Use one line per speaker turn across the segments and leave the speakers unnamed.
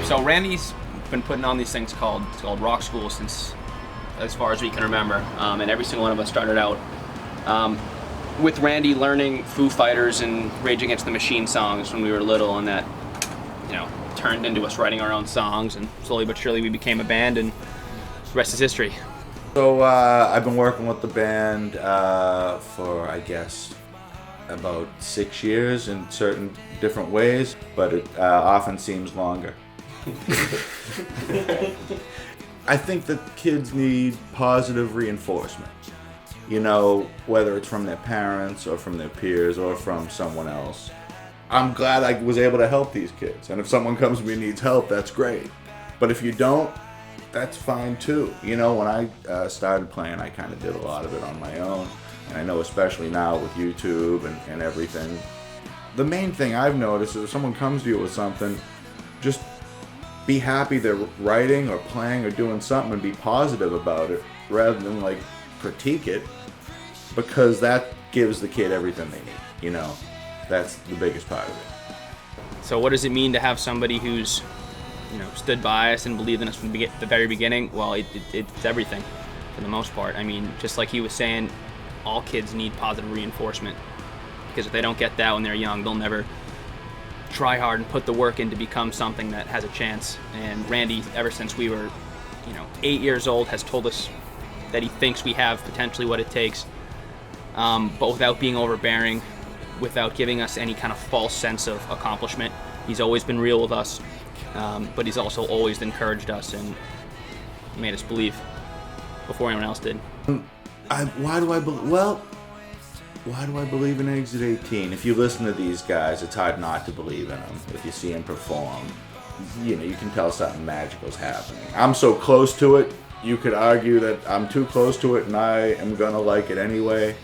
So Randy's been putting on these things called Rock School since as far as we can remember, and every single one of us started out with Randy learning Foo Fighters and Rage Against the Machine songs when we were little, and that, you know, turned into us writing our own songs, and slowly but surely we became a band, and the rest is history.
So I've been working with the band for, I guess, about 6 years in certain different ways, but it often seems longer. I think that kids need positive reinforcement, you know, whether it's from their parents or from their peers or from someone else. I'm glad I was able to help these kids, and if someone comes to me and needs help, that's great. But if you don't, that's fine too. You know, when I started playing, I kind of did a lot of it on my own, and I know especially now with YouTube and everything, the main thing I've noticed is if someone comes to you with something, just be happy they're writing or playing or doing something and be positive about it rather than like critique it, because that gives the kid everything they need, you know. That's the biggest part of it.
So what does it mean to have somebody who's, you know, stood by us and believed in us from the very beginning? Well, it's everything for the most part. I mean, just like he was saying, all kids need positive reinforcement, because if they don't get that when they're young, they'll never try hard and put the work in to become something that has a chance. And Randy, ever since we were, 8 years old, has told us that he thinks we have potentially what it takes, but without being overbearing, without giving us any kind of false sense of accomplishment. He's always been real with us, but he's also always encouraged us and made us believe before anyone else did.
Why do I believe in Exit 18? If you listen to these guys, it's hard not to believe in them. If you see them perform, you can tell something magical is happening. I'm so close to it, you could argue that I'm too close to it and I am gonna like it anyway.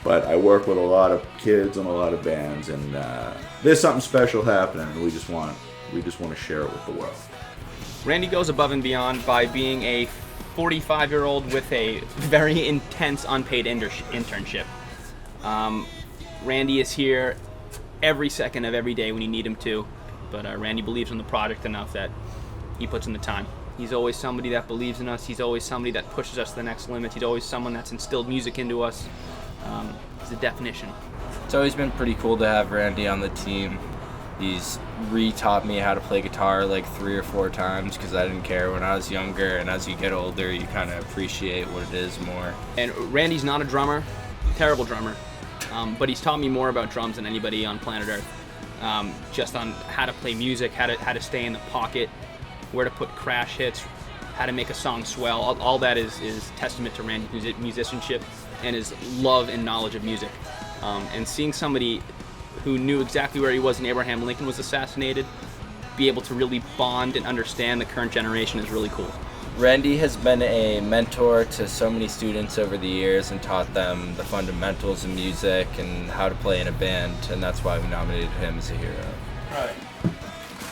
But I work with a lot of kids and a lot of bands, and there's something special happening, and we just want to share it with the world.
Randy goes above and beyond by being a 45-year-old with a very intense unpaid internship. Randy is here every second of every day when you need him to, but Randy believes in the project enough that he puts in the time. He's always somebody that believes in us. He's always somebody that pushes us to the next limit. He's always someone that's instilled music into us. He's the definition.
It's always been pretty cool to have Randy on the team. He's re-taught me how to play guitar like 3 or 4 times because I didn't care when I was younger, and as you get older, you kind of appreciate what it is more.
And Randy's not a drummer, terrible drummer, but he's taught me more about drums than anybody on planet Earth. Just on how to play music, how to stay in the pocket, where to put crash hits, how to make a song swell. All that is testament to Randy's musicianship and his love and knowledge of music. And seeing somebody who knew exactly where he was when Abraham Lincoln was assassinated be able to really bond and understand the current generation is really cool.
Randy has been a mentor to so many students over the years and taught them the fundamentals of music and how to play in a band, and that's why we nominated him as a hero.
Right.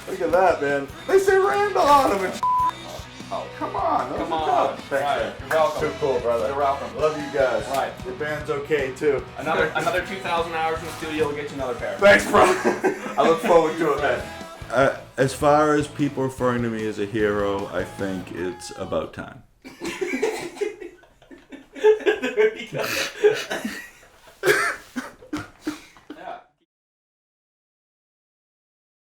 Look at that, man. They say Randall on him and oh, come on.
Come on.
Thanks,
right.
man.
You're welcome.
Too cool, brother.
You're welcome.
Love you guys.
Right.
Your band's okay, too.
Another 2,000 hours in the studio will get you another pair.
Thanks, bro. I look forward to it, man. As far as people referring to me as a hero, I think it's about time.
There we go.